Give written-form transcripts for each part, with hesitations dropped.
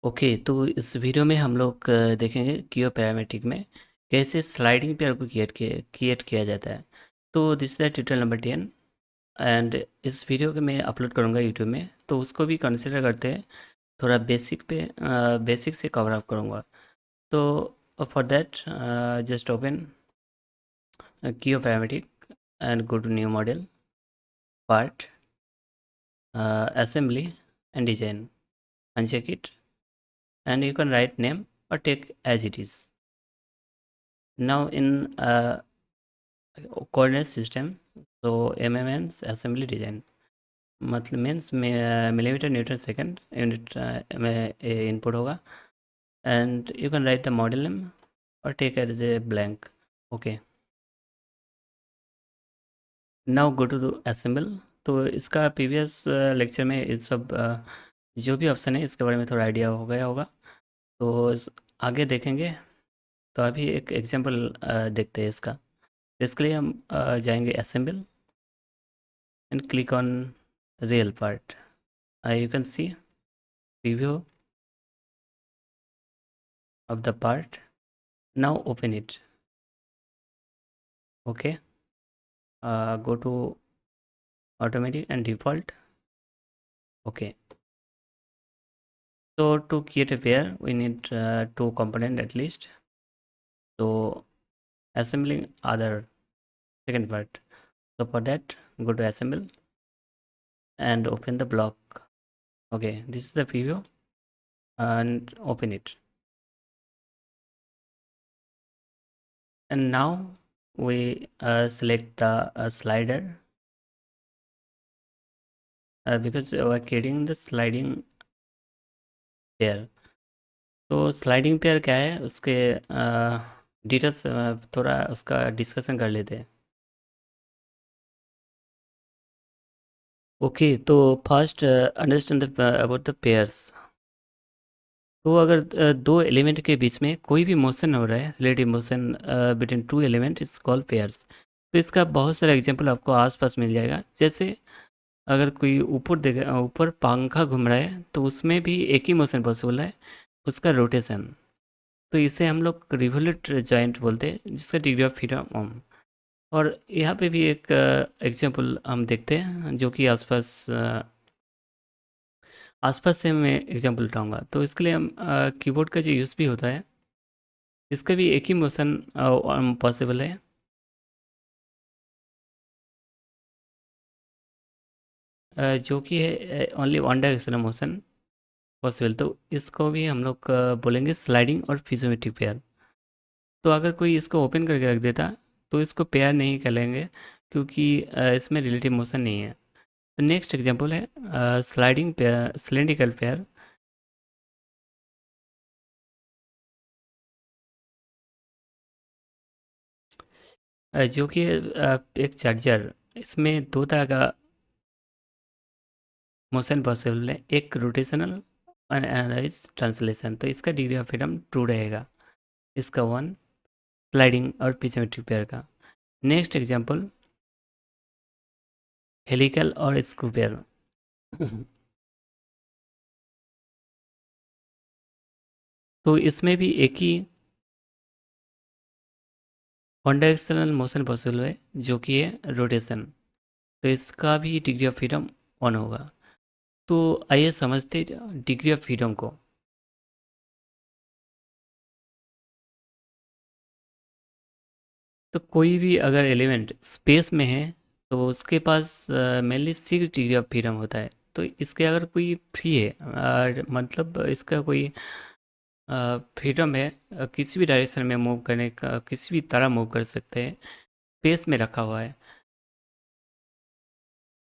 Okay, तो इस video में हम लोग देखेंगे क्यू पैरामेट्रिक में कैसे स्लाइडिंग पेयर को क्रिएट किया जाता है। तो this is the tutorial number 10 and इस वीडियो को मैं अपलोड करूँगा यूट्यूब में, तो उसको भी कंसिडर करते हैं। थोड़ा बेसिक से कवर अप करूँगा। तो for that just open Q parametric and go to new model part assembly and design, uncheck it, and you can write name or take as it is. Now in coordinate system, so means assembly design, मतलब means millimetre newton second unit में input होगा। And you can write the model name और take as a blank. Okay, now go to assemble. तो इसका previous lecture में इस सब जो भी ऑप्शन है इसके बारे में थोड़ा आइडिया हो गया होगा, तो आगे देखेंगे। तो अभी एक एग्जांपल देखते हैं इसका। इसके लिए हम जाएंगे assemble and click on real part. You can see preview of the part. Now open it. Okay, go to automatic and default. Okay, so to create a pair we need two component at least. So assembling other second part, so for that go to assemble and open the block. Okay, this is the preview and open it. And now we select the slider because we are creating the sliding pair. तो sliding pair क्या है, उसके details थोड़ा उसका discussion कर लेते हैं। Okay, तो first understand about the pairs. तो अगर दो एलिमेंट के बीच में कोई भी मोशन हो रहा है, relative motion between two element is called pairs. तो इसका बहुत सारा एग्जांपल आपको आसपास मिल जाएगा। जैसे अगर कोई ऊपर पंखा घूम रहा है तो उसमें भी एक ही मोशन पॉसिबल है, उसका रोटेशन। तो इसे हम लोग रिवोल्यूट जॉइंट बोलते हैं, जिसका डिग्री ऑफ फ्रीडम ओम। और यहाँ पे भी एक एग्जांपल हम देखते हैं जो कि आसपास से मैं एग्जांपल उठाऊंगा। तो इसके लिए हम कीबोर्ड का जो यूज़ भी होता है, इसका भी एक ही मोशन पॉसिबल है। जो कि है only one directional motion possible. तो इसको भी हम लोग बोलेंगे स्लाइडिंग और फिजियोमेट्रिक पेयर। तो अगर कोई इसको ओपन करके रख देता तो इसको पेयर नहीं कहलेंगे, क्योंकि इसमें रिलेटिव मोशन नहीं है। तो नेक्स्ट एग्जांपल है स्लाइडिंग पेयर, सिलेंड्रिकल पेयर। जो कि एक चार्जर, इसमें दो तरह का मोशन पॉसिबल है, एक रोटेशनल और अनदर इज ट्रांसलेशन। तो इसका डिग्री ऑफ फ्रीडम टू रहेगा, इसका वन स्लाइडिंग और पिजोमेट्रिक पेयर का। नेक्स्ट एग्जांपल हेलिकल और स्क्रू पेयर। तो इसमें भी एक ही वन डायरेक्शनल मोशन पॉसिबल है, जो कि है रोटेशन। तो इसका भी डिग्री ऑफ फ्रीडम वन होगा। तो आइए समझते डिग्री ऑफ फ्रीडम को। तो कोई भी अगर एलिमेंट स्पेस में है तो उसके पास मेनली 6 डिग्री ऑफ फ्रीडम होता है। तो इसके अगर कोई फ्री है मतलब इसका कोई फ्रीडम है किसी भी डायरेक्शन में मूव करने का, किसी भी तरह मूव कर सकते हैं, स्पेस में रखा हुआ है।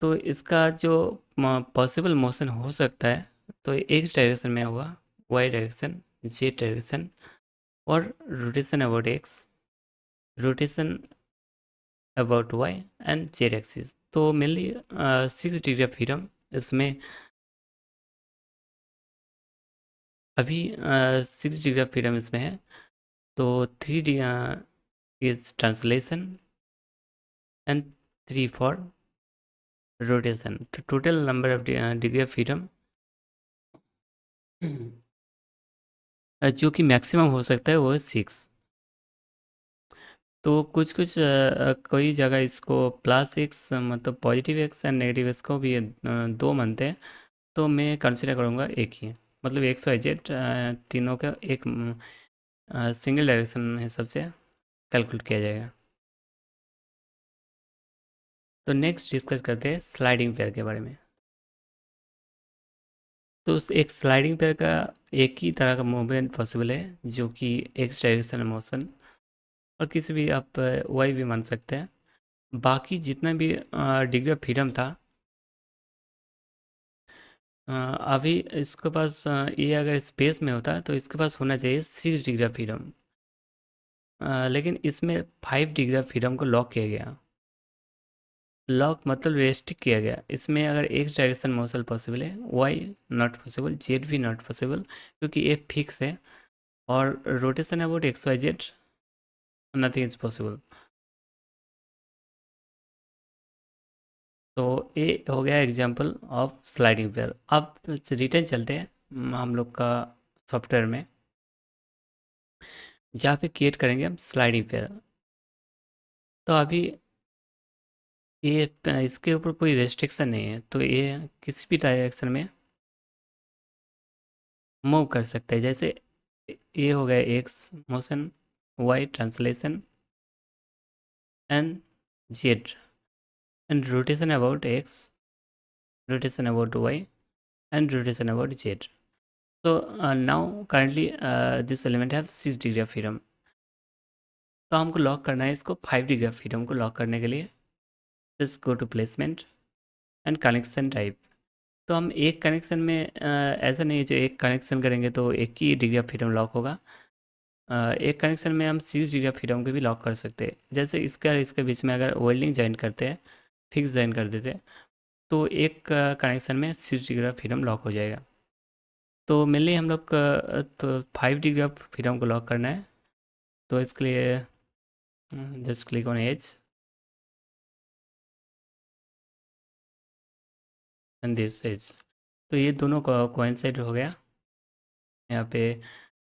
तो इसका जो पॉसिबल मोशन हो सकता है, तो एक्स डायरेक्शन में होगा, वाई डायरेक्शन, जेड डायरेक्शन, और rotation about X, rotation about Y and Z axis. तो मेनली 6 डिग्री ऑफ फ्रीडम इसमें अभी 6 डिग्री ऑफ फ्रीडम इसमें है। तो 3 is translation and 3 for rotation. तो total number of degree of freedom जो कि मैक्सिमम हो सकता है वो है 6। तो कुछ कुछ कोई जगह इसको +x मतलब positive x and negative x को भी दो मानते हैं। तो मैं कंसिडर करूँगा एक ही, मतलब एक्स वाई जेड तीनों का एक सिंगल डायरेक्शन हिसाब से कैलकुलेट किया जाएगा। तो नेक्स्ट डिस्कस करते हैं स्लाइडिंग पेयर के बारे में। तो एक स्लाइडिंग पेयर का एक ही तरह का मूवमेंट पॉसिबल है, जो कि एक्स डायरेक्शन मोशन, और किसी भी आप वाई भी मान सकते हैं। बाकी जितना भी डिग्री ऑफ फ्रीडम था, अभी इसके पास ये अगर स्पेस में होता तो इसके पास होना चाहिए 6 डिग्री ऑफ फ्रीडम। लेकिन इसमें 5 डिग्री ऑफ फ्रीडम को लॉक किया गया। लॉक मतलब रेस्ट्रिक्ट किया गया। इसमें अगर एक्स डायरेक्शन मोशन पॉसिबल है, वाई नॉट पॉसिबल, जेड भी नॉट पॉसिबल, क्योंकि ये फिक्स है। और rotation about X Y Z nothing is possible. तो ये हो गया एग्जांपल ऑफ स्लाइडिंग पेयर। अब रिटर्न चलते हैं हम लोग का सॉफ्टवेयर में, जहाँ पे क्रिएट करेंगे हम स्लाइडिंग पेयर। तो अभी ये इसके ऊपर कोई रेस्ट्रिक्शन नहीं है, तो ये किसी भी डायरेक्शन में मूव कर सकते हैं। जैसे ये हो गया X motion, Y translation, and Z, and rotation about X, rotation about y, and rotation about z. So now currently this element have 6 degree of freedom। तो हमको लॉक करना है इसको 5 डिग्री of freedom को लॉक करने के लिए just go to placement and connection type. तो हम एक कनेक्शन में ऐसा नहीं है जो एक कनेक्शन करेंगे तो एक ही डिग्री ऑफ फ्रीडम लॉक होगा। एक कनेक्शन में हम 6 डिग्री ऑफ फ्रीडम को भी लॉक कर सकते हैं। जैसे इसका इसके बीच में अगर वेल्डिंग ज्वाइन करते हैं, फिक्स ज्वाइन कर देते हैं, तो एक कनेक्शन में 6 डिग्री ऑफ फ्रीडम लॉक हो जाएगा। तो मेनली हम लोग तो 5 डिग्री ऑफ फ्रीडम को लॉक करना है। तो इसके लिए just click on edge and this edge. तो ये दोनों कोइंसाइड हो गया यहाँ पे,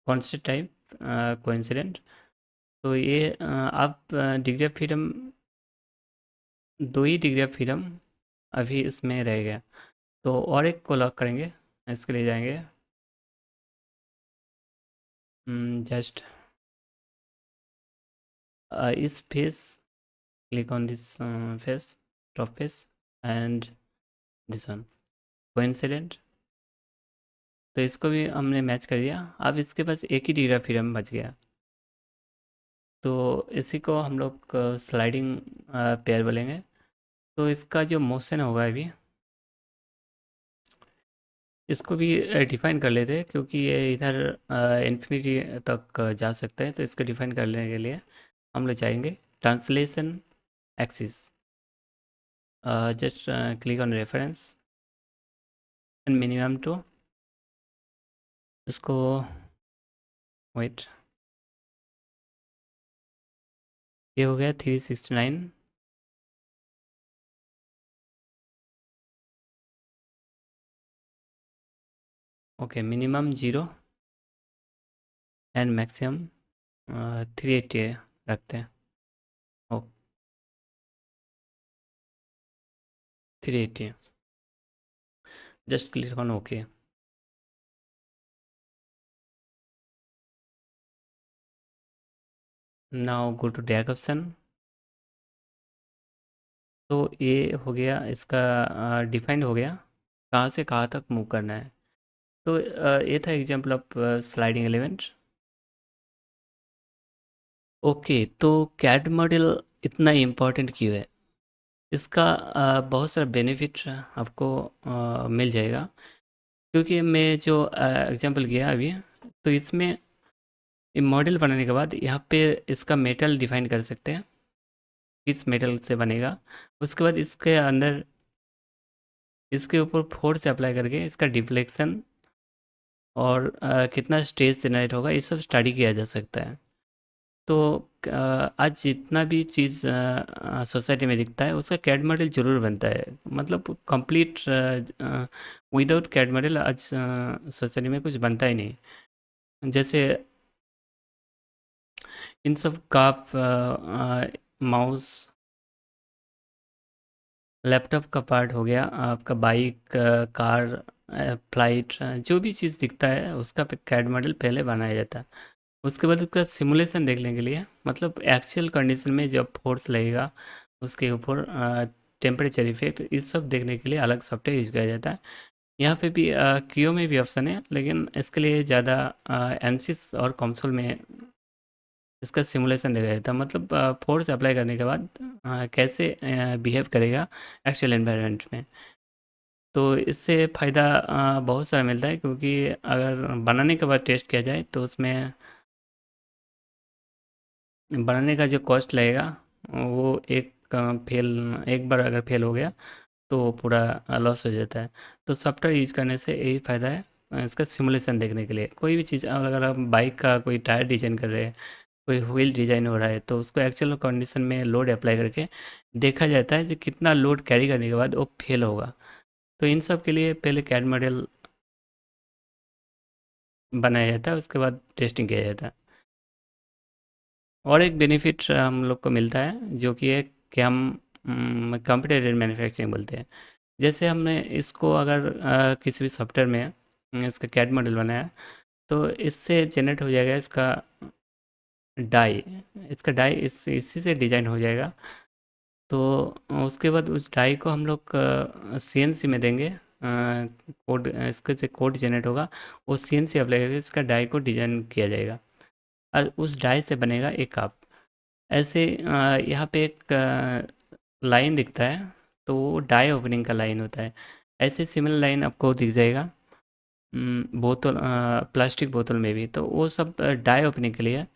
कॉन्स्टेंट टाइप कोइंसिडेंट। तो ये आप डिग्री ऑफ फ्रीडम, दो ही डिग्री ऑफ फ्रीडम अभी इसमें रह गया। तो और एक को लॉक करेंगे। इसके लिए जाएंगे जस्ट इस face, click on this face, top face, and this one coincident. तो इसको भी हमने मैच कर दिया। अब इसके पास एक ही डिग्री ऑफ फ्रीडम बच गया। तो इसी को हम लोग स्लाइडिंग पेयर बोलेंगे। तो इसका जो मोशन होगा अभी, इसको भी डिफाइन कर लेते हैं, क्योंकि ये इधर इन्फिनिटी तक जा सकता है। तो इसको डिफाइन करने के लिए हम लोग चाहेंगे translation axis, just click on reference and minimum two, इसको वेट, ये हो गया 369। ओके, मिनिमम 0 एंड मैक्सिमम 380 रखते हैं। Oh 380, just click on okay. Now go to drag option. तो ये हो गया इसका डिफाइंड हो गया कहाँ से कहाँ तक मूव करना है। तो ये था example of sliding element. Okay, तो कैड मॉडल इतना इम्पोर्टेंट क्यों है? इसका बहुत सारा बेनिफिट आपको मिल जाएगा। क्योंकि मैं जो एग्जांपल किया अभी, तो इसमें ये मॉडल बनाने के बाद यहाँ पे इसका मेटल डिफाइन कर सकते हैं, किस मेटल से बनेगा। उसके बाद इसके अंदर इसके ऊपर फोर्स अप्लाई करके इसका डिफ्लेक्शन और कितना स्ट्रेस जनरेट होगा, ये सब स्टडी किया जा सकता है। तो आज जितना भी चीज़ सोसाइटी में दिखता है उसका कैड मॉडल जरूर बनता है। मतलब कंप्लीट विदाउट कैड मॉडल आज सोसाइटी में कुछ बनता ही नहीं। जैसे इन सब का माउस, लैपटॉप का पार्ट हो गया, आपका बाइक, कार, फ्लाइट, जो भी चीज़ दिखता है उसका कैड मॉडल पहले बनाया जाता है। उसके बाद उसका सिमुलेशन देखने के लिए, मतलब एक्चुअल कंडीशन में जब फोर्स लगेगा उसके ऊपर, टेम्परेचर इफेक्ट, इस सब देखने के लिए अलग सॉफ्टवेयर यूज किया जाता है। यहाँ पे भी क्यू में भी ऑप्शन है, लेकिन इसके लिए ज़्यादा एनसिस और कंसोल में इसका सिमुलेशन देखा जाता है, मतलब फोर्स अप्लाई करने के बाद कैसे बिहेव करेगा एक्चुअल एनवायरनमेंट में। तो इससे फ़ायदा बहुत सारा मिलता है, क्योंकि अगर बनाने के बाद टेस्ट किया जाए तो उसमें बनाने का जो कॉस्ट लगेगा वो एक बार अगर फेल हो गया तो पूरा लॉस हो जाता है। तो सॉफ्टवेयर यूज करने से यही फ़ायदा है, इसका सिमुलेशन देखने के लिए। कोई भी चीज़, अगर हम बाइक का कोई टायर डिजाइन कर रहे हैं, कोई व्हील डिजाइन हो रहा है, तो उसको एक्चुअल कंडीशन में लोड अप्लाई करके देखा जाता है कि कितना लोड कैरी करने के बाद वो फेल होगा। तो इन सब के लिए पहले कैड मॉडल बनाया जाता है, उसके बाद टेस्टिंग किया जाता है। और एक बेनिफिट हम लोग को मिलता है जो कि है कि हम कंप्यूटर मैन्युफैक्चरिंग बोलते हैं। जैसे हमने इसको अगर किसी भी सॉफ्टवेयर में इसका कैड मॉडल बनाया, तो इससे जनरेट हो जाएगा डाई इसका डाई इसी से डिजाइन हो जाएगा। तो उसके बाद उस डाई को हम लोग सीएनसी में देंगे, कोड, इसके से कोड जनरेट होगा, वो सीएनसी अप्लाई करके इसका डाई को डिजाइन किया जाएगा और उस डाई से बनेगा एक कप। ऐसे यहाँ पे एक लाइन दिखता है, तो वो डाई ओपनिंग का लाइन होता है। ऐसे सिमिलर लाइन आपको दिख जाएगा बोतल, प्लास्टिक बोतल में भी, तो वो सब डाई ओपनिंग के लिए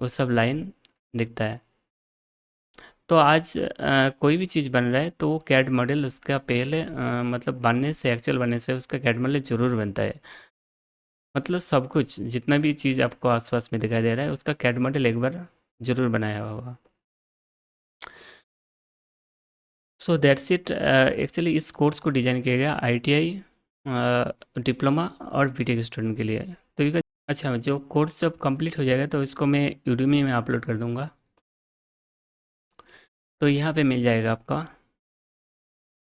वो सब लाइन दिखता है। तो आज कोई भी चीज़ बन रहा है तो वो कैड मॉडल उसका पहले मतलब बनने से, एक्चुअल बनने से उसका कैड मॉडल ज़रूर बनता है। मतलब सब कुछ, जितना भी चीज़ आपको आसपास में दिखाई दे रहा है, उसका कैड मॉडल एक बार ज़रूर बनाया हुआ होगा। So that's it. एक्चुअली इस कोर्स को डिज़ाइन किया गया आईटीआई, डिप्लोमा और बीटेक स्टूडेंट के लिए। तो ये, अच्छा, जो कोर्स जब कंप्लीट हो जाएगा तो इसको मैं यूडीमी में अपलोड कर दूंगा, तो यहाँ पे मिल जाएगा आपका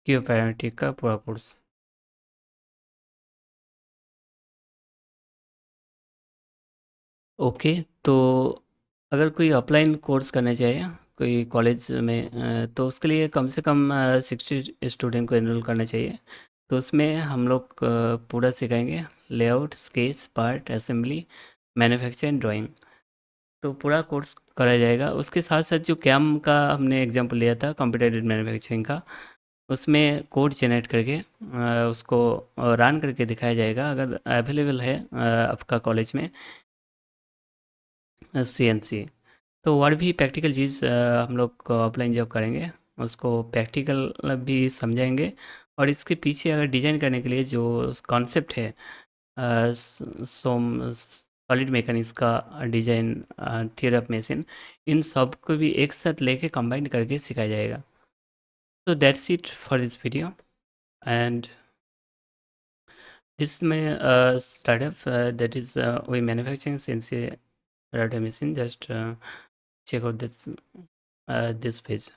क्यू पैरामेट्रिक का पूरा कोर्स। ओके। तो अगर कोई ऑफलाइन कोर्स करना चाहे कोई कॉलेज में, तो उसके लिए कम से कम 60 स्टूडेंट को एनरोल करना चाहिए। तो उसमें हम लोग पूरा सिखाएंगे, layout, sketch, part, assembly, manufacturing, drawing. तो पूरा कोर्स कराया जाएगा। उसके साथ साथ जो कैम का हमने एग्जांपल लिया था कंप्यूटर एडेड मैन्युफैक्चरिंग का, उसमें कोड जनरेट करके उसको रन करके दिखाया जाएगा, अगर अवेलेबल है आपका कॉलेज में सीएनसी। तो और भी प्रैक्टिकल चीज़ हम लोग ऑफलाइन जब करेंगे उसको प्रैक्टिकल भी समझाएंगे। और इसके पीछे अगर डिज़ाइन करने के लिए जो कॉन्सेप्ट है, सोम सॉलिड मैकेनिक्स का डिज़ाइन, थियरी ऑफ मशीन, इन सब को भी एक साथ लेके कंबाइन करके सिखाया जाएगा। तो that's it for this video, and this my startup that is we manufacturing CNC router machine. Just check out this page.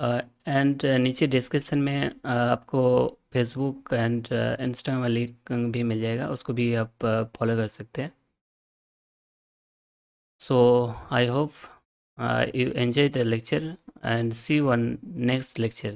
And नीचे डिस्क्रिप्शन में आपको फेसबुक एंड इंस्टाग्राम लिंक भी मिल जाएगा, उसको भी आप फॉलो कर सकते हैं। So I hope you enjoy the lecture and see you on next lecture.